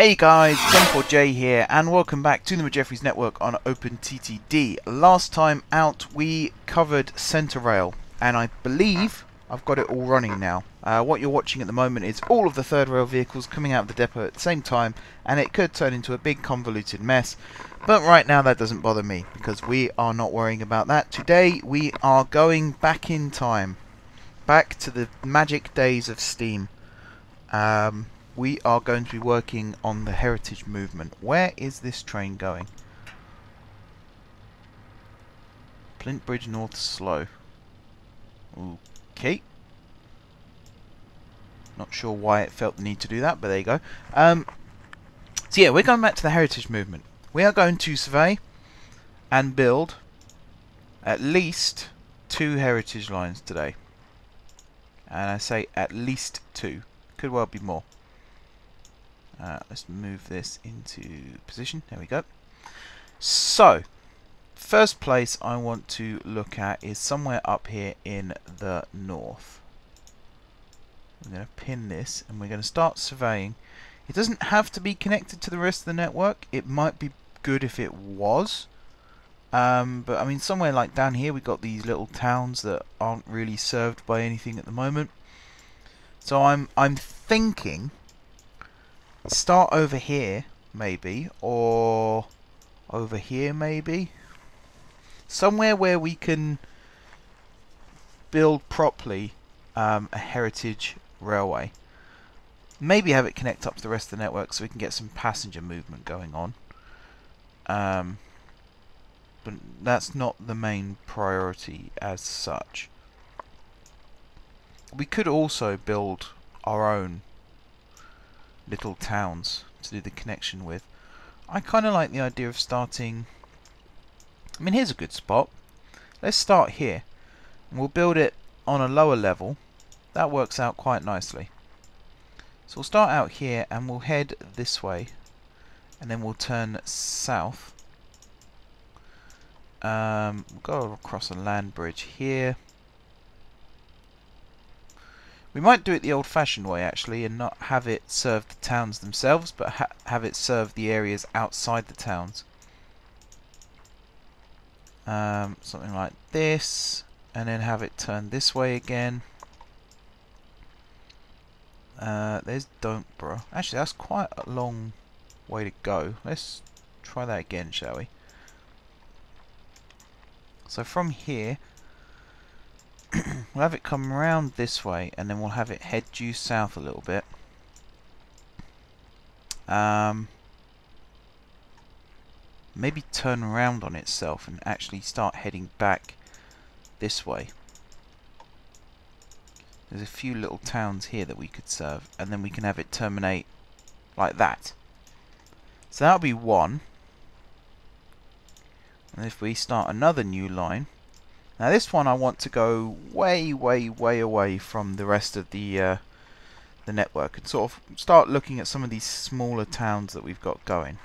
Hey guys, M4J here, and welcome back to the Jeffries Network on OpenTTD. Last time out we covered Center Rail, and I believe I've got it all running now. What you're watching at the moment is all of the third rail vehicles coming out of the depot at the same time, and it could turn into a big convoluted mess. But right now that doesn't bother me, because we are not worrying about that. Today we are going back in time, back to the magic days of Steam. We are going to be working on the heritage movement. Where is this train going? Flint Bridge North Slow. Okay. Not sure why it felt the need to do that, but there you go. So yeah, we're going back to the heritage movement. We are going to survey and build at least 2 heritage lines today. And I say at least 2. Could well be more. Let's move this into position. There we go. So, first place I want to look at is somewhere up here in the north. I'm going to pin this and we're going to start surveying. It doesn't have to be connected to the rest of the network. It might be good if it was. But I mean, somewhere like down here we've got these little towns that aren't really served by anything at the moment. So I'm thinking start over here maybe, or over here maybe, somewhere where we can build properly a heritage railway. Maybe have it connect up to the rest of the network so we can get some passenger movement going on. But that's not the main priority as such. We could also build our own little towns to do the connection with. I kind of like the idea of starting. I mean, here's a good spot. Let's start here, and we'll build it on a lower level. That works out quite nicely. So we'll start out here, and we'll head this way, and then we'll turn south. We'll go across a land bridge here. We might do it the old-fashioned way, actually, and not have it serve the towns themselves, but have it serve the areas outside the towns. Something like this, and then have it turn this way again. There's Don'tborough. Actually, that's quite a long way to go. Let's try that again, shall we? So from here, we'll have it come around this way, and then we'll have it head due south a little bit. Maybe turn around on itself and actually start heading back this way. There's a few little towns here that we could serve, and then we can have it terminate like that. So that'll be one. And if we start another new line, now this one I want to go way away from the rest of the network, and sort of start looking at some of these smaller towns that we've got going.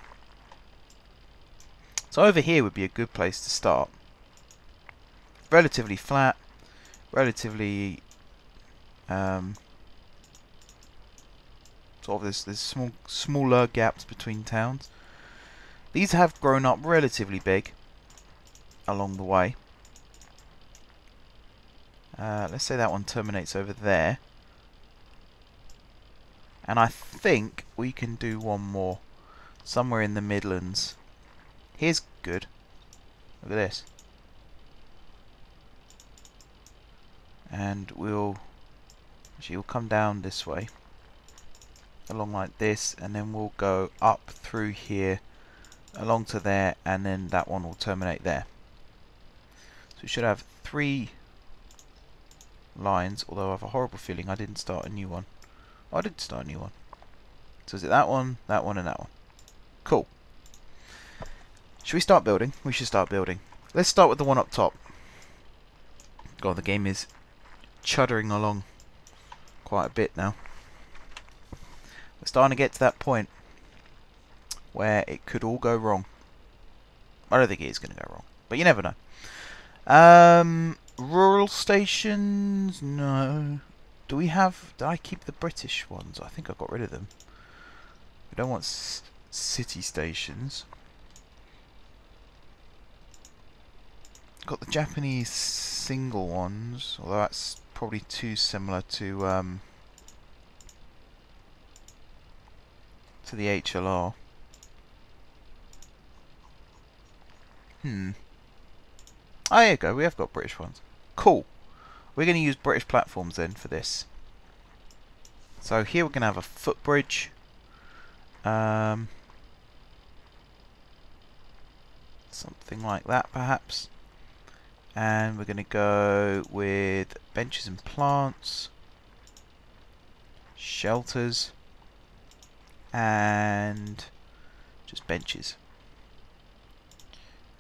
So over here would be a good place to start. Relatively flat, relatively sort of there's smaller gaps between towns. These have grown up relatively big along the way. Let's say that one terminates over there. And I think we can do one more somewhere in the Midlands. Here's good. Look at this. And we'll come down this way along like this, and then we'll go up through here along to there, and then that one will terminate there. So we should have 3 lines, although I have a horrible feeling I didn't start a new one. Oh, I did start a new one. So is it that one, and that one? Cool. Should we start building? We should start building. Let's start with the one up top. God, the game is chuddering along quite a bit now. We're starting to get to that point where it could all go wrong. I don't think it is going to go wrong, but you never know. Rural stations? No. Did I keep the British ones? I think I got rid of them. We don't want city stations. Got the Japanese single ones, although that's probably too similar to the HLR. Oh, there you go. We have got British ones. Cool. We're going to use British platforms then for this. So here we're going to have a footbridge. Something like that perhaps. And we're going to go with benches and plants, shelters, and just benches.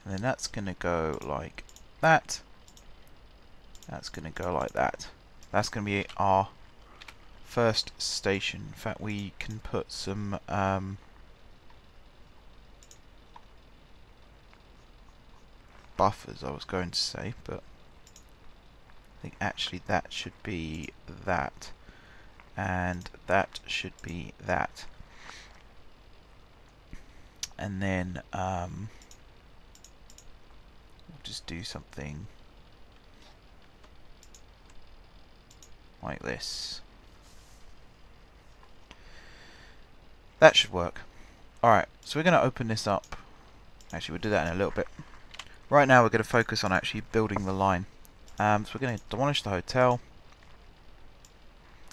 And then that's going to go like that. That's going to go like that. That's going to be our first station. In fact, we can put some buffers, I was going to say, but I think actually that should be that, and that should be that, and then we'll just do something like this. That should work. Alright, so we're going to open this up. Actually, we'll do that in a little bit. Right now we're going to focus on actually building the line. So we're going to demolish the hotel.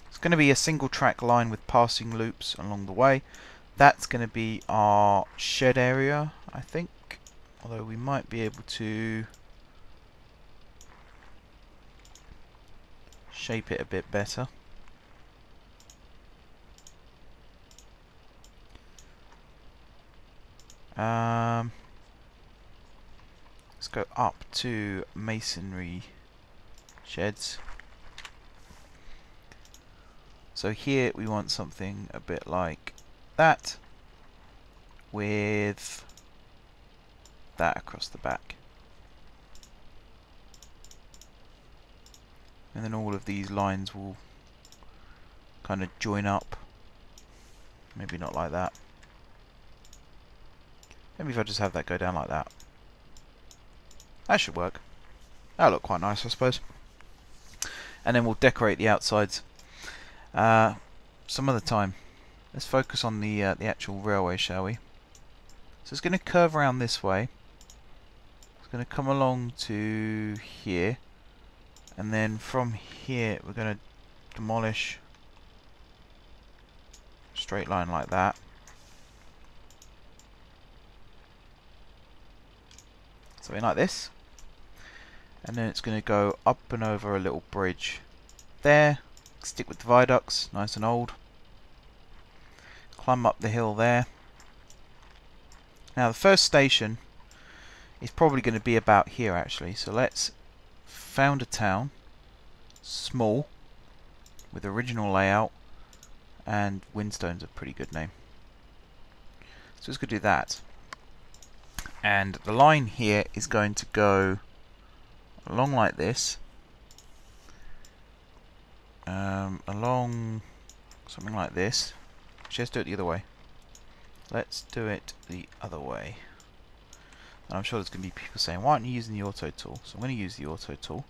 It's going to be a single track line with passing loops along the way. That's going to be our shed area, I think. Although we might be able to shape it a bit better. Let's go up to masonry sheds. So here we want something a bit like that, with that across the back. And then all of these lines will kind of join up. Maybe not like that. Maybe if I just have that go down like that. That should work. That'll look quite nice, I suppose. And then we'll decorate the outsides some other time. Let's focus on the actual railway, shall we? So it's going to curve around this way. It's going to come along to here. And then from here we're going to demolish a straight line like that. Something like this. And then it's going to go up and over a little bridge there. Stick with the viaducts, nice and old. Climb up the hill there. Now the first station is probably going to be about here actually. So let's found a town, small, with original layout, and Windstone's a pretty good name. So let's go do that. And the line here is going to go along like this, along something like this. Let's do it the other way. Let's do it the other way. And I'm sure there's going to be people saying, why aren't you using the auto tool? So I'm going to use the auto tool,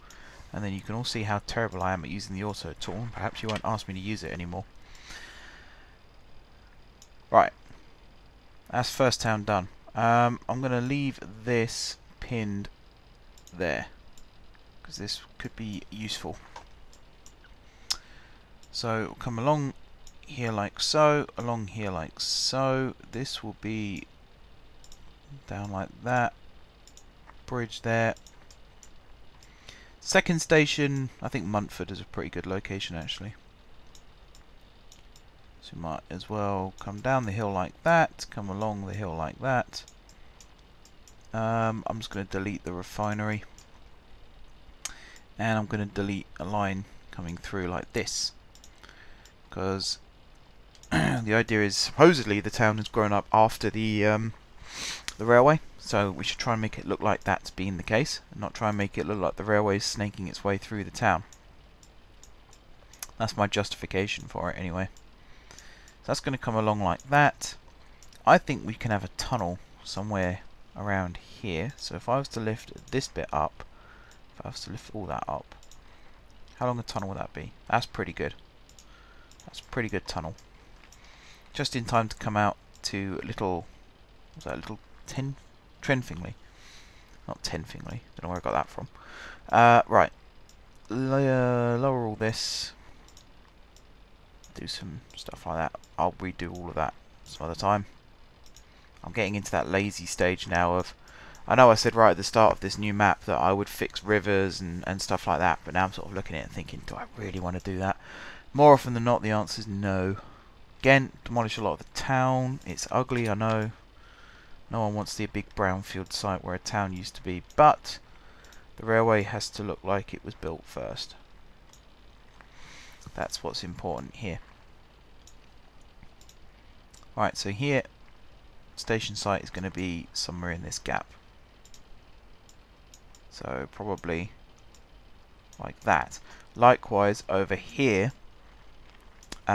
and then you can all see how terrible I am at using the auto tool, and perhaps you won't ask me to use it anymore. Right, that's first town done. I'm going to leave this pinned there, because this could be useful. So we'll come along here like so, along here like so. This will be down like that. Bridge there. Second station, I think Montford is a pretty good location actually. So we might as well come down the hill like that, come along the hill like that. I'm just going to delete the refinery. And I'm going to delete a line coming through like this. Because the idea is supposedly the town has grown up after the railway, so we should try and make it look like that's being the case, and not try and make it look like the railway is snaking its way through the town. That's my justification for it anyway. So that's going to come along like that. I think we can have a tunnel somewhere around here. So if I was to lift this bit up, if I was to lift all that up, how long a tunnel would that be? That's pretty good. That's a pretty good tunnel. Just in time to come out to a little, what's that, a little Trenfingley. Not Tenfingley, don't know where I got that from. Right, lower all this. Do some stuff like that. I'll redo all of that some other time. I'm getting into that lazy stage now of, I know I said right at the start of this new map that I would fix rivers and stuff like that, but now I'm sort of looking at it and thinking, do I really want to do that? More often than not, the answer is no. Again, demolish a lot of the town. It's ugly, I know. No one wants the big brownfield site where a town used to be, but the railway has to look like it was built first. That's what's important here. Right, so here, station site is going to be somewhere in this gap. So probably like that. Likewise, over here, what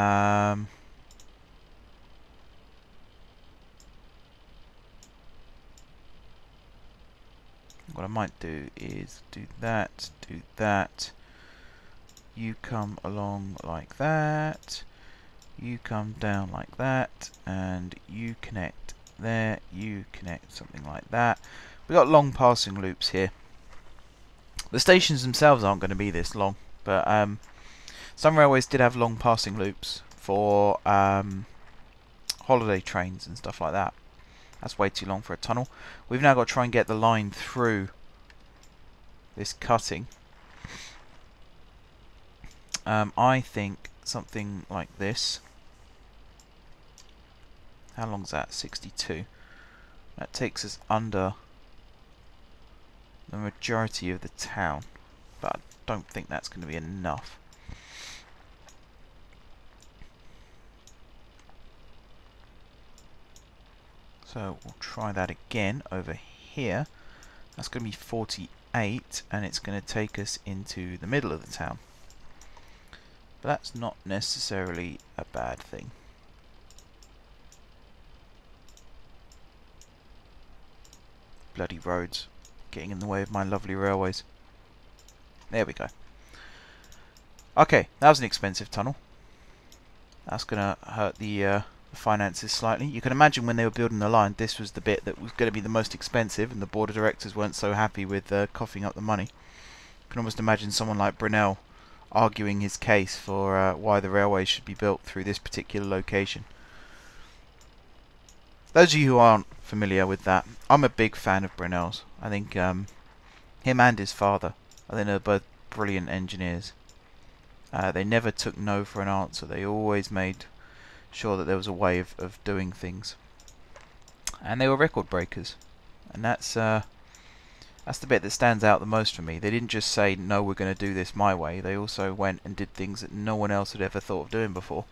I might do is do that, you come along like that, you come down like that, and you connect there, you connect something like that. We've got long passing loops here. The stations themselves aren't going to be this long, but some railways did have long passing loops for holiday trains and stuff like that. That's way too long for a tunnel. We've now got to try and get the line through this cutting. I think something like this. How long's that? 62. That takes us under the majority of the town, but I don't think that's going to be enough. So we'll try that again over here. That's going to be 48, and it's going to take us into the middle of the town. But that's not necessarily a bad thing. Bloody roads, getting in the way of my lovely railways. There we go. Okay, that was an expensive tunnel. That's going to hurt the finances slightly. You can imagine when they were building the line, this was the bit that was going to be the most expensive, and the board of directors weren't so happy with coughing up the money. You can almost imagine someone like Brunel arguing his case for why the railway should be built through this particular location. Those of you who aren't familiar with that, I'm a big fan of Brunel's. I think him and his father, I think they're both brilliant engineers. They never took no for an answer. They always made sure that there was a way of doing things, and they were record breakers, and that's the bit that stands out the most for me. They didn't just say, no, we're going to do this my way. They also went and did things that no one else had ever thought of doing before,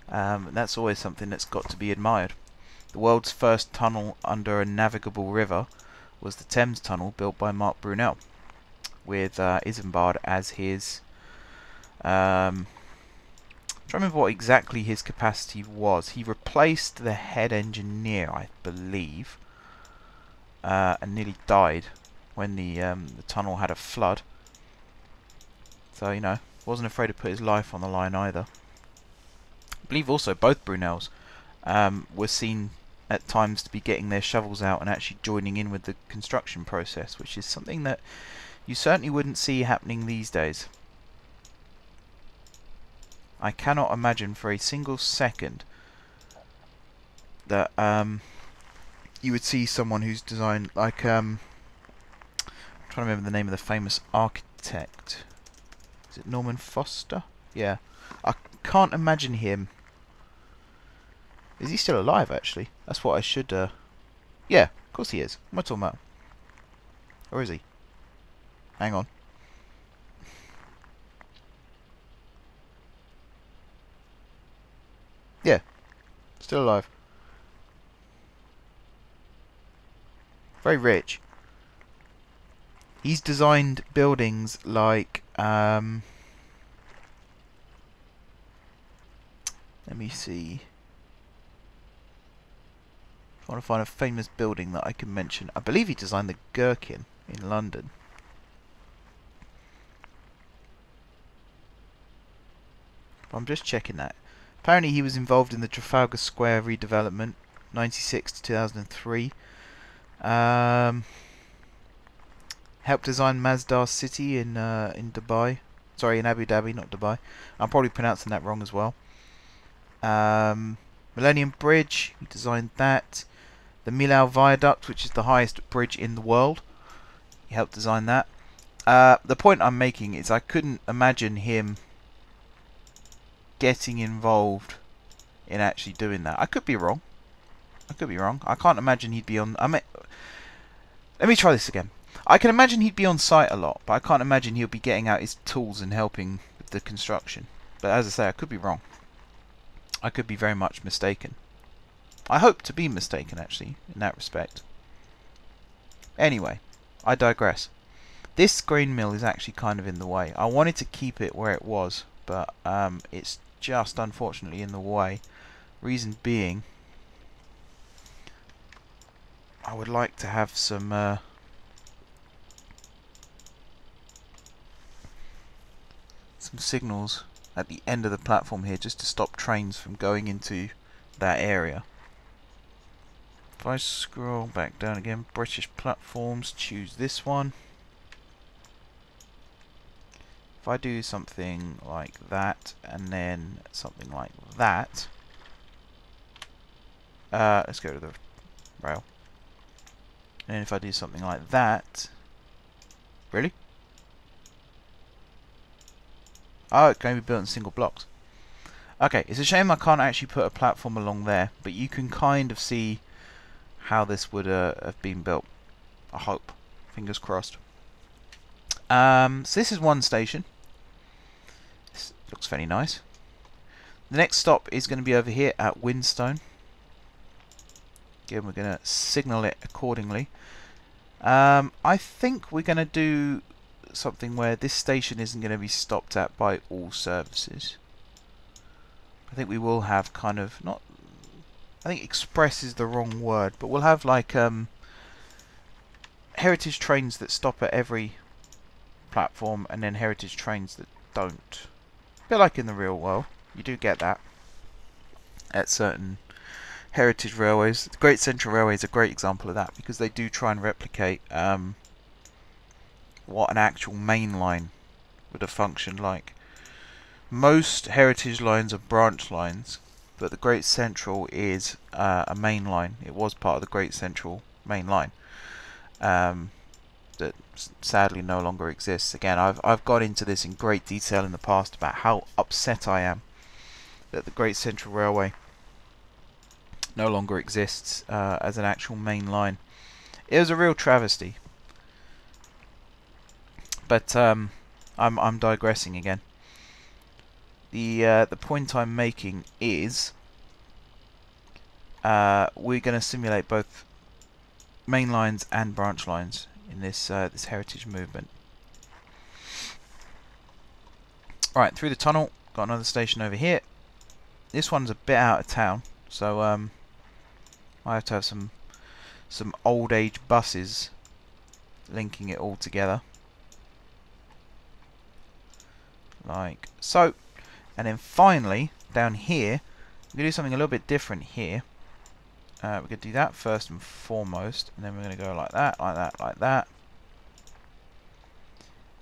and that's always something that's got to be admired. The world's first tunnel under a navigable river was the Thames Tunnel, built by Mark Brunel, with Isambard as his I'm trying to remember what exactly his capacity was. He replaced the head engineer, I believe, and nearly died when the tunnel had a flood. So, you know, wasn't afraid to put his life on the line either. I believe also both Brunels were seen at times to be getting their shovels out and actually joining in with the construction process, which is something that you certainly wouldn't see happening these days. I cannot imagine for a single second that you would see someone who's designed, like, I'm trying to remember the name of the famous architect. Is it Norman Foster? Yeah. I can't imagine him. Is he still alive, actually? That's what I should, yeah, of course he is. What am I talking about? Or is he? Hang on. Yeah, still alive. Very rich. He's designed buildings like, let me see. I want to find a famous building that I can mention. I believe he designed the Gherkin in London. I'm just checking that. Apparently he was involved in the Trafalgar Square redevelopment, 96 to 2003. Helped design Masdar City in Dubai. Sorry, in Abu Dhabi, not Dubai. I'm probably pronouncing that wrong as well. Millennium Bridge, he designed that. The Millau Viaduct, which is the highest bridge in the world, he helped design that. The point I'm making is I couldn't imagine him getting involved in actually doing that. I could be wrong. I can't imagine he'd be on... let me try this again. I can imagine he'd be on site a lot, but I can't imagine he'll be getting out his tools and helping with the construction. But as I say, I could be wrong. I could be very much mistaken. I hope to be mistaken, actually, in that respect. Anyway, I digress. This grain mill is actually kind of in the way. I wanted to keep it where it was, but it's just unfortunately in the way. Reason being, I would like to have some signals at the end of the platform here, just to stop trains from going into that area. If I scroll back down again, British platforms, choose this one. If I do something like that, and then something like that, let's go to the rail. And if I do something like that, really? Oh, it can only be built in single blocks. Okay, it's a shame I can't actually put a platform along there, but you can kind of see how this would have been built. I hope. Fingers crossed. So this is one station. This looks very nice. The next stop is going to be over here at Windstone. Again, we're going to signal it accordingly. I think we're going to do something where this station isn't going to be stopped at by all services. I think we will have kind of, not, I think express is the wrong word, but we'll have like heritage trains that stop at every platform, and then heritage trains that don't. A bit like in the real world, you do get that at certain heritage railways. The Great Central Railway is a great example of that, because they do try and replicate what an actual main line would have functioned like. Most heritage lines are branch lines, but the Great Central is a main line. It was part of the Great Central main line that sadly no longer exists. Again, I've got into this in great detail in the past about how upset I am that the Great Central Railway no longer exists as an actual main line. It was a real travesty. But I'm digressing again. The point I'm making is we're going to simulate both main lines and branch lines in this this heritage movement. Right, through the tunnel, got another station over here. This one's a bit out of town, so I have to have some old age buses linking it all together. Like so. And then finally, down here, we're going to do something a little bit different here. We're going to do that first and foremost, and then we're going to go like that, like that, like that.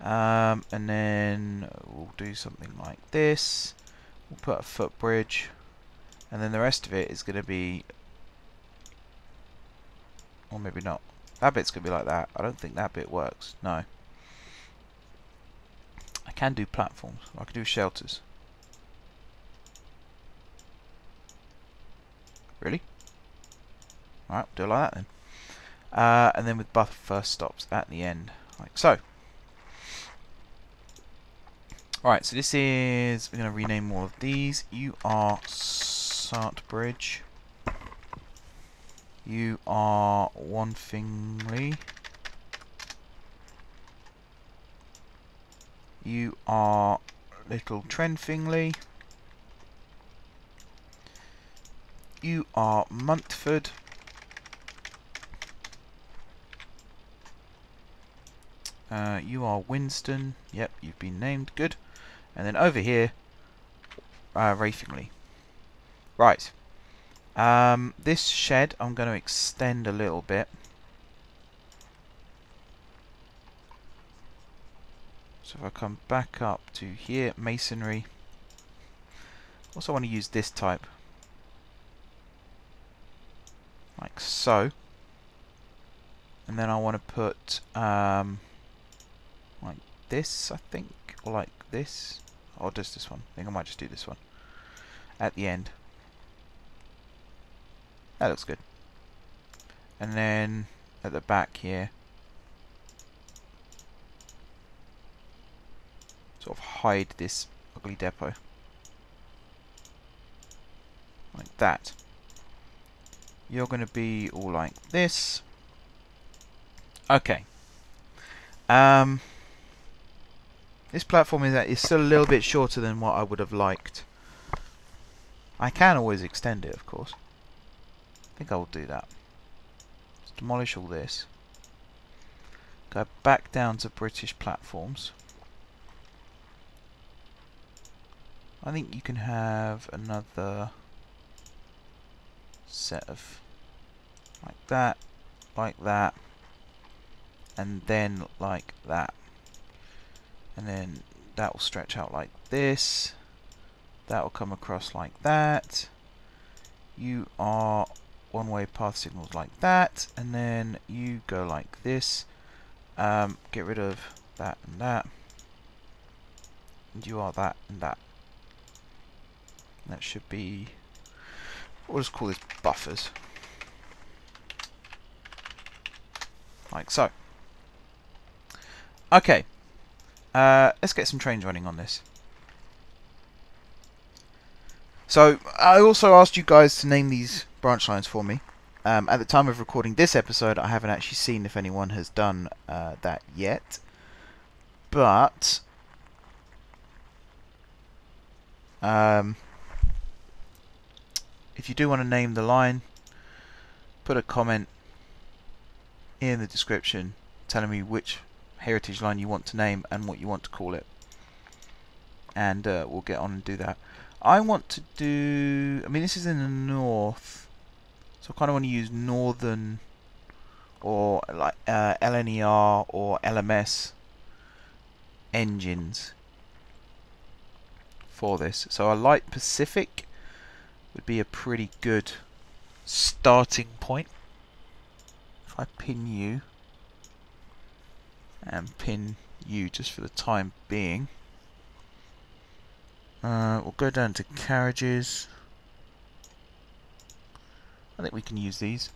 And then we'll do something like this. We'll put a footbridge, and then the rest of it is going to be, or maybe not. That bit's going to be like that. I don't think that bit works. No. I can do platforms. I can do shelters. Really? Alright, do it like that then. And then with buffer stops at the end, like so. Alright, so this is, we're going to rename all of these. You are Sartbridge. You are Wanfingley. You are Little Trenfingley. You are Montford. You are Winston. Yep, you've been named. Good. And then over here, Wraithingly. Right. This shed I'm going to extend a little bit. So if I come back up to here, masonry. Also want to use this type. Like so. And then I want to put like this, I think, or like this. Or just this one. I think I might just do this one at the end. That looks good. And then at the back here, sort of hide this ugly depot. Like that. You're going to be all like this. Okay. This platform is still a little bit shorter than what I would have liked. I can always extend it, of course. I think I will do that. Let's demolish all this. Go back down to British platforms. I think you can have another set of like that, and then like that. And then that will stretch out like this. That will come across like that. You are one-way path signals like that, and then you go like this. Get rid of that and that. And you are that and that. And that should be, we'll just call this buffers. Like so. Okay. Let's get some trains running on this. So, I also asked you guys to name these branch lines for me. At the time of recording this episode, I haven't actually seen if anyone has done that yet. But if you do want to name the line, put a comment in the description telling me which heritage line you want to name and what you want to call it, and we'll get on and do that. I want to do, I mean, this is in the north, so I kind of want to use northern or like LNER or LMS engines for this. So a light Pacific would be a pretty good starting point. If I pin you and pin you just for the time being, we'll go down to carriages. I think we can use these.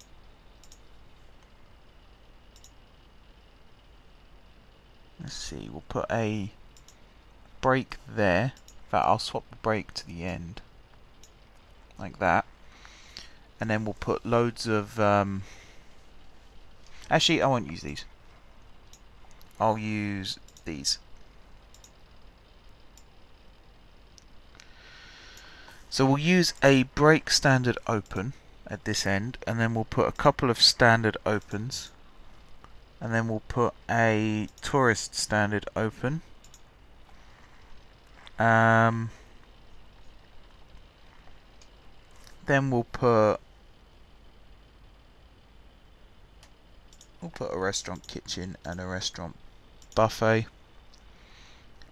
Let's see, we'll put a brake there. In fact, I'll swap the brake to the end. Like that. And then we'll put loads of... actually, I won't use these. I'll use these. So we'll use a brake standard open at this end, and then we'll put a couple of standard opens, and then we'll put a tourist standard open. Then we'll put a restaurant kitchen and a restaurant buffet,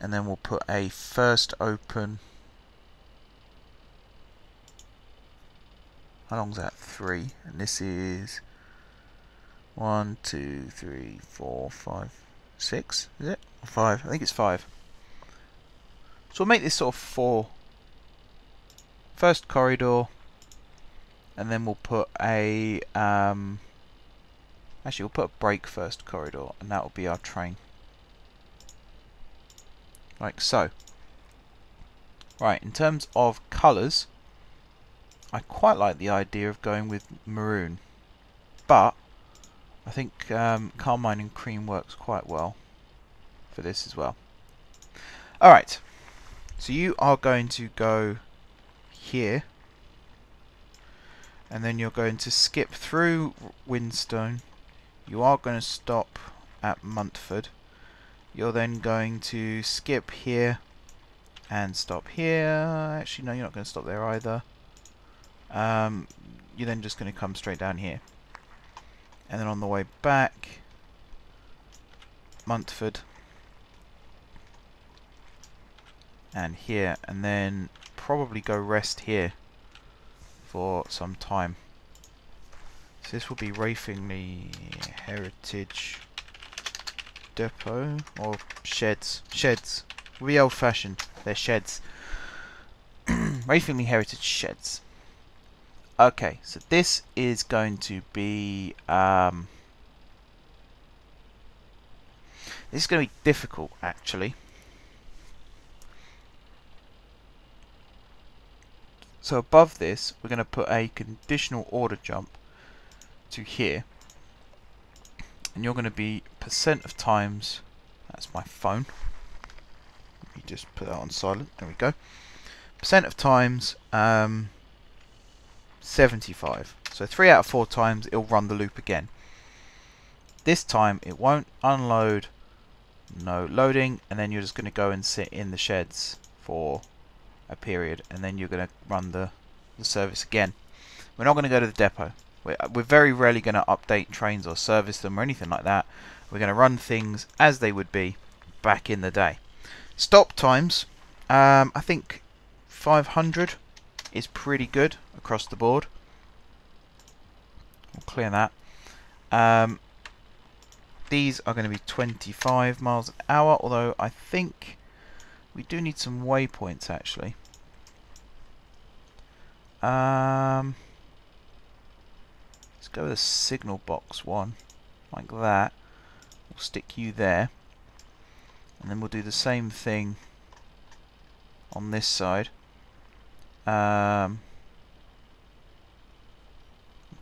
and then we'll put a first open. How long's that? 3, and this is 1, 2, 3, 4, 5, 6. Is it? Or 5? I think it's 5. So we'll make this sort of 4. First corridor, and then we'll put a actually we'll put a brake first corridor, and that will be our train. Like so. Right, in terms of colours, I quite like the idea of going with maroon, but I think carmine and cream works quite well for this as well. Alright, so you are going to go here, and then you're going to skip through Windstone. You are going to stop at Montford, You're then going to skip here and stop here. Actually, no, you're not going to stop there either. You're then just going to come straight down here. And then on the way back, Montford. And here. And then probably go rest here for some time. So this will be Rayfingley Heritage Depot, or sheds. Sheds. We'll be old fashioned. They're sheds. Rayfingley Heritage Sheds. Okay, so this is going to be this is going to be difficult actually. So above this we're going to put a conditional order jump to here. And you're going to be percent of times, that's my phone, let me just put that on silent, there we go, percent of times 75, so 3 out of 4 times it'll run the loop again. This time it won't unload, no loading, and then you're just going to go and sit in the sheds for a period, and then you're going to run the service again. We're not going to go to the depot. We're very rarely going to update trains or service them or anything like that. We're going to run things as they would be back in the day. Stop times, I think 500 is pretty good across the board. We'll clear that. These are going to be 25 miles an hour, although I think we do need some waypoints actually. Let's go with a signal box one, like that. We'll stick you there, and then we'll do the same thing on this side. I'm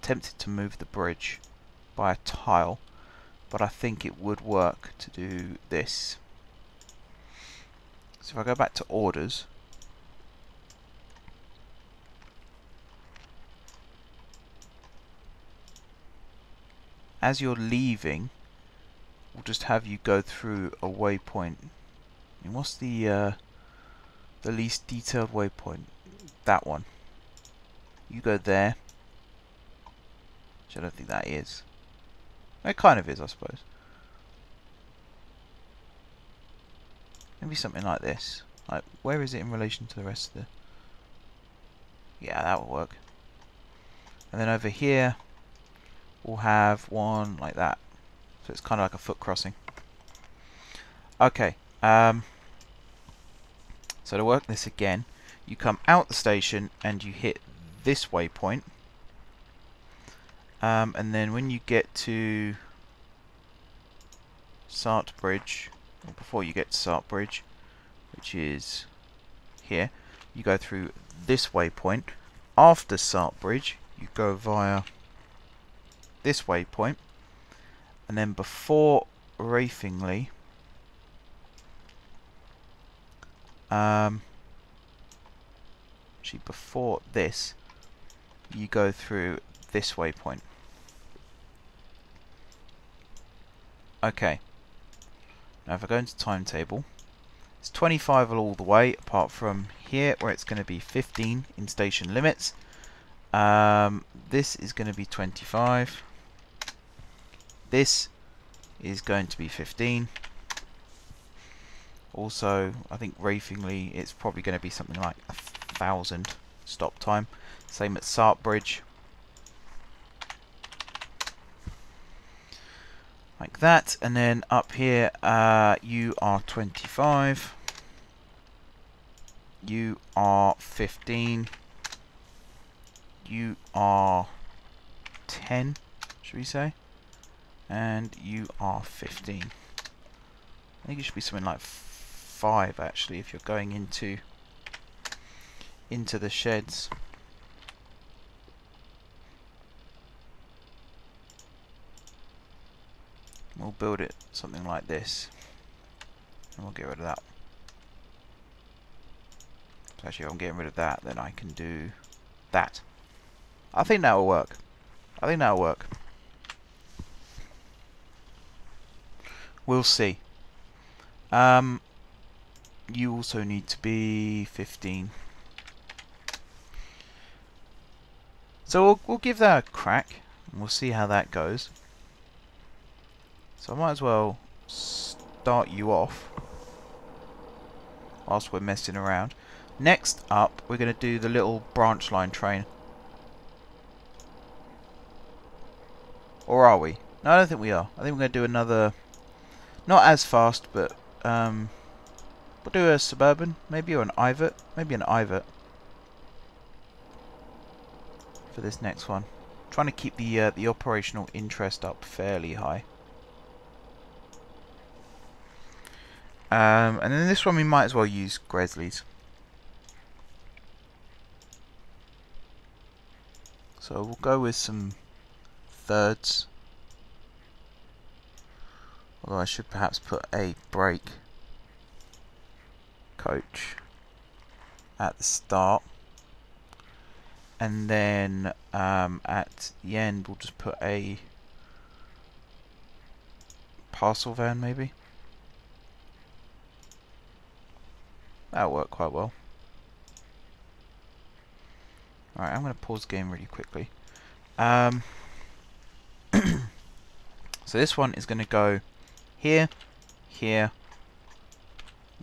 tempted to move the bridge by a tile, but I think it would work to do this. So if I go back to orders, as you're leaving, we'll just have you go through a waypoint. And what's the least detailed waypoint? That one. You go there. Which I don't think that is. It kind of is, I suppose. Maybe something like this. Like, where is it in relation to the rest of the... Yeah, that will work. And then over here, we'll have one like that. So it's kind of like a foot crossing. Okay. So to work this again, you come out the station and you hit this waypoint. And then when you get to Sart Bridge, or before you get to Sart Bridge, which is here, you go through this waypoint. After Sart Bridge, you go via this waypoint, and then before Rayfingley, actually before this, you go through this waypoint. Okay. Now if I go into timetable, it's 25 all the way, apart from here where it's going to be 15 in station limits. This is going to be 25. This is going to be 15. Also, I think Rayfingley, it's probably going to be something like 1,000 stop time. Same at Sart Bridge. Like that, and then up here, you are 25. You are 15. You are 10, should we say? And you are 15. I think it should be something like 5 actually, if you're going into the sheds. We'll build it something like this, and we'll get rid of that. So actually, if I'm getting rid of that, then I can do that. I think that will work. I think that will work. We'll see. You also need to be 15. So we'll give that a crack, and we'll see how that goes. So I might as well start you off whilst we're messing around. Next up, we're going to do the little branch line train. Or are we? No, I don't think we are. I think we're going to do another, not as fast, but we'll do a Suburban, maybe, or an Ivert. Maybe an Ivert for this next one. Trying to keep the operational interest up fairly high. And then this one we might as well use Gresley's. So we'll go with some thirds. Although I should perhaps put a brake coach at the start. And then at the end we'll just put a parcel van maybe. That'll work quite well. Alright, I'm going to pause the game really quickly. So this one is going to go here, here.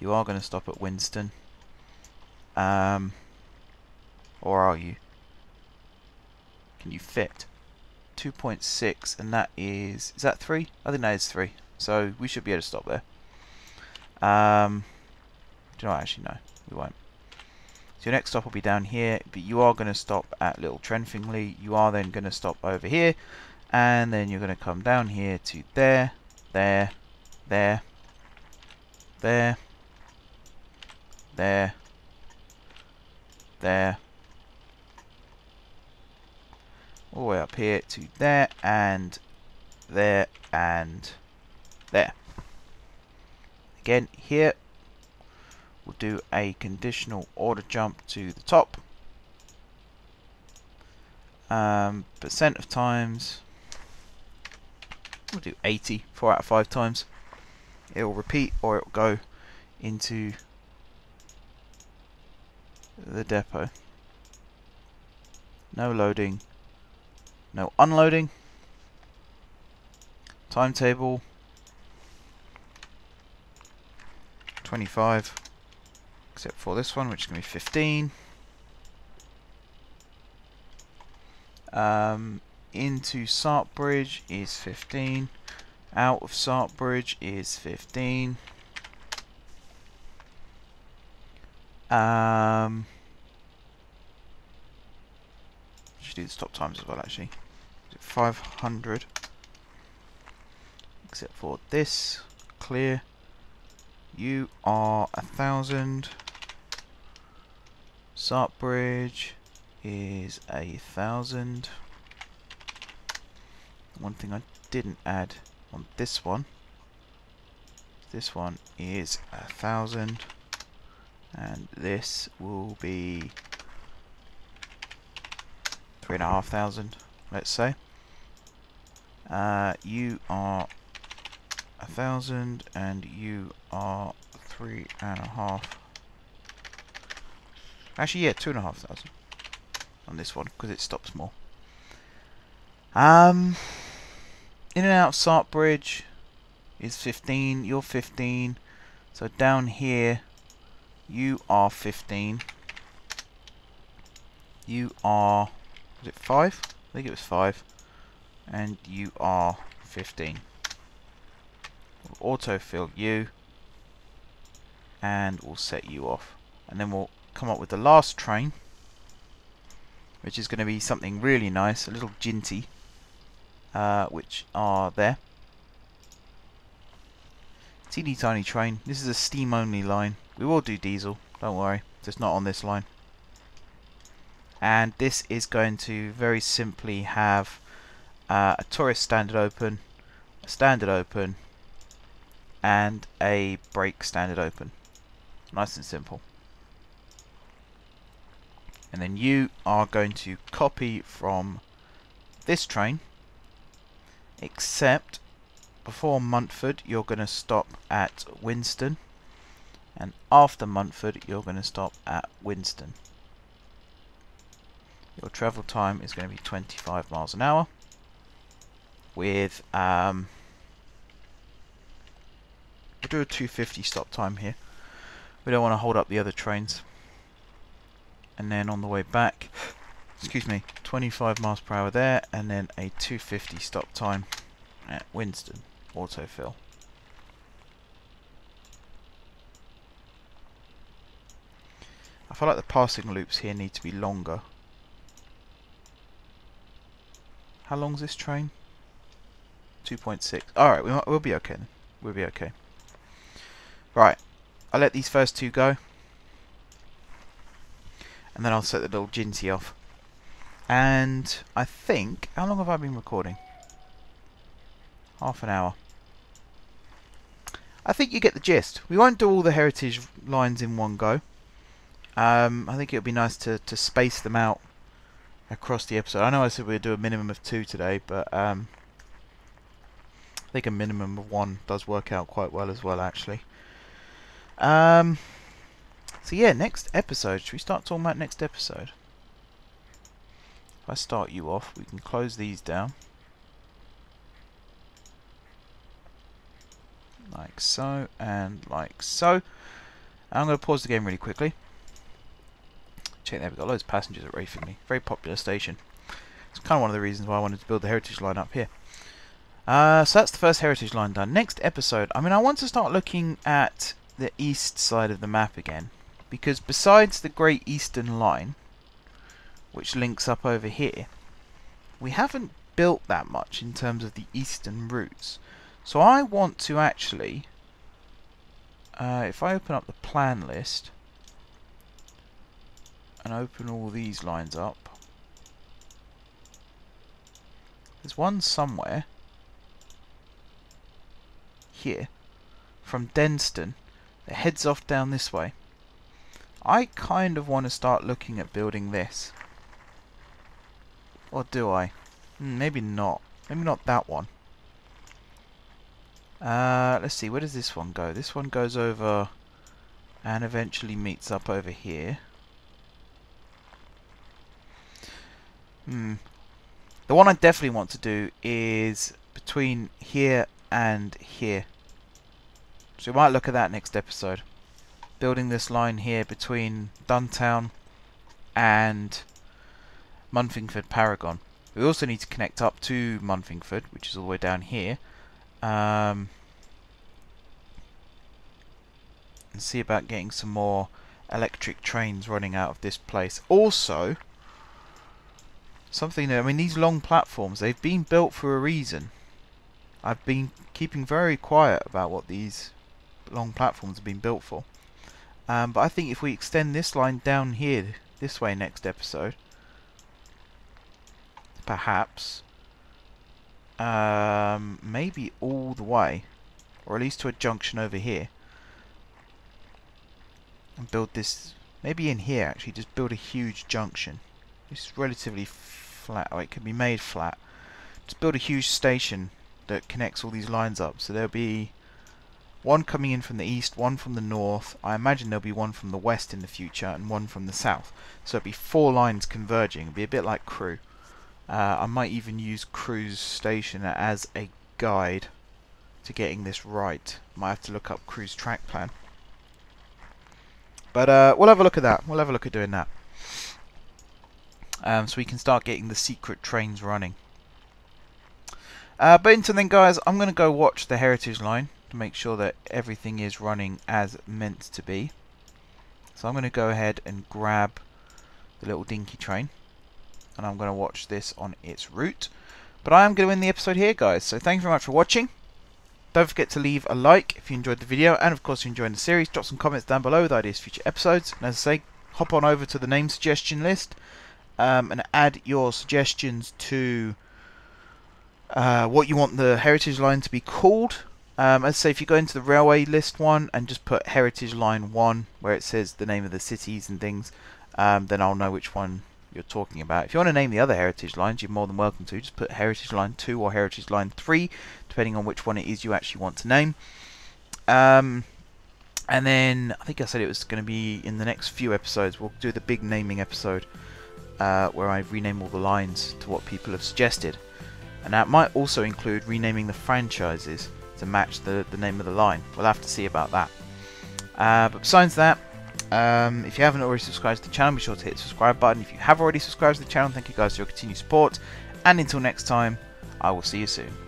You are going to stop at Winston. Or are you? Can you fit? 2.6, and that is that 3? I think that is 3. So we should be able to stop there. Do you know what? Actually, no, we won't. So your next stop will be down here, but you are going to stop at Little Trenfingley. You are then going to stop over here, and then you're going to come down here to there, there, there, there, there, there, all the way up here to there, and there, and there. Again, here we'll do a conditional order jump to the top. Percent of times, we'll do 80, 4 out of 5 times. It will repeat, or it will go into the depot. No loading, no unloading. Timetable 25. Except for this one, which is going to be 15. Into Sartbridge is 15. Out of Sartbridge is 15. Should do the stop times as well, actually. 500. Except for this. Clear. You are 1,000. Sartbridge is 1,000. One thing I didn't add on this one is 1,000, and this will be 3,500, let's say. You are 1,000 and you are 3.5. Actually, yeah, 2,500 on this one because it stops more. In and out of Sartbridge is 15. You're 15. So down here, you are 15. You are, was it 5? I think it was 5. And you are 15. We'll autofill you, and we'll set you off. And then we'll come up with the last train, which is going to be something really nice, a little ginty, which are there. Teeny tiny train. This is a steam only line. We will do diesel, don't worry, just not on this line. And this is going to very simply have a tourist standard open, a standard open, and a brake standard open. Nice and simple. And then you are going to copy from this train, except before Montford, you're going to stop at Winston, and after Montford, you're going to stop at Winston. Your travel time is going to be 25 miles an hour with we'll do a 250 stop time here. We don't want to hold up the other trains. And then on the way back, excuse me, 25 miles per hour there, and then a 250 stop time at Winston. Autofill. I feel like the passing loops here need to be longer. How long is this train? 2.6. Alright, we'll be okay then. We'll be okay. Right, I'll let these first two go. And then I'll set the little Jinsey off. And I think, how long have I been recording? Half an hour. I think you get the gist. We won't do all the heritage lines in one go. I think it would be nice to space them out across the episode. I know I said we'd do a minimum of 2 today, but I think a minimum of 1 does work out quite well as well, actually. So yeah, next episode. Should we start talking about next episode? If I start you off, we can close these down. Like so, and like so. I'm going to pause the game really quickly. Check there, we've got loads of passengers at Rayfingley. Very popular station. It's kind of one of the reasons why I wanted to build the heritage line up here. So that's the first heritage line done. Next episode, I mean, I want to start looking at the east side of the map again. Because besides the Great Eastern Line, which links up over here, we haven't built that much in terms of the eastern routes. So I want to actually, if I open up the plan list and open all these lines up, there's one somewhere here from Denston that heads off down this way. I kind of want to start looking at building this. Or do I? Maybe not. Maybe not that one. Let's see, where does this one go? This one goes over and eventually meets up over here. The one I definitely want to do is between here and here. So we might look at that next episode. Building this line here between Duntown and Munfingford Paragon. We also need to connect up to Munfingford, which is all the way down here. And see about getting some more electric trains running out of this place. Also, something that, I mean, these long platforms, they've been built for a reason. I've been keeping very quiet about what these long platforms have been built for. But I think if we extend this line down here, this way next episode, perhaps, maybe all the way, or at least to a junction over here, and build this, maybe in here actually, just build a huge junction. It's relatively flat, or it can be made flat. Just build a huge station that connects all these lines up. So there'll be one coming in from the east, one from the north. I imagine there'll be one from the west in the future, and one from the south. So it'll be 4 lines converging. It'll be a bit like Crewe. I might even use Crewe's station as a guide to getting this right. Might have to look up Crewe's track plan. But we'll have a look at that. We'll have a look at doing that. So we can start getting the secret trains running. But until then, guys, I'm going to go watch the heritage line to make sure that everything is running as meant to be. So I'm going to go ahead and grab the little dinky train, and I'm going to watch this on its route. But I am going to end the episode here, guys. So thank you very much for watching. Don't forget to leave a like if you enjoyed the video, and of course if you enjoyed the series, drop some comments down below with ideas for future episodes. And as I say, hop on over to the name suggestion list and add your suggestions to what you want the heritage line to be called. As I say, if you go into the railway list one and just put heritage line 1 where it says the name of the cities and things, then I'll know which one you're talking about. If you want to name the other heritage lines, you're more than welcome to. Just put heritage line 2 or heritage line 3, depending on which one it is you actually want to name. And then I think I said it was going to be in the next few episodes. We'll do the big naming episode where I rename all the lines to what people have suggested. And that might also include renaming the franchises to match the name of the line. We'll have to see about that. But besides that, if you haven't already subscribed to the channel, be sure to hit the subscribe button. If you have already subscribed to the channel, thank you guys for your continued support. And until next time, I will see you soon.